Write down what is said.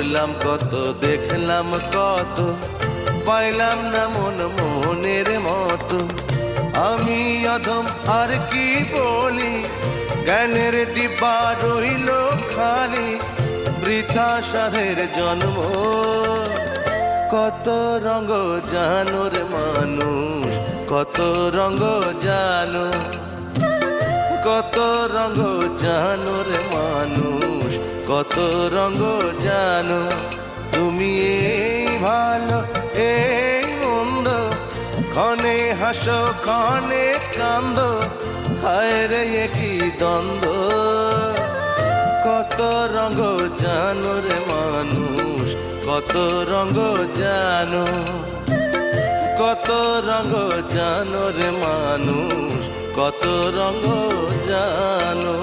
পড়লাম কত, দেখলাম কত, পাইলাম না মন মনের মতো। আমি অধম আর কি বলি, জ্ঞানের ডিব্বা রইল খালি, বৃথা সাধের জন্ম। কত রঙ জানো রে মানুষ, কত রঙ জানো, কত রঙ জানো রে মানুষ, কত রঙ জানো। তুমি এই ভালো এই মন্দ, ক্ষণে হাসো ক্ষণে কান্দো, হায় রে কি দ্বন্দ্ব। কত রঙ জানো রে মানুষ, কত রঙ জানো, কত রঙ জানো রে মানুষ, কত রঙ জানো।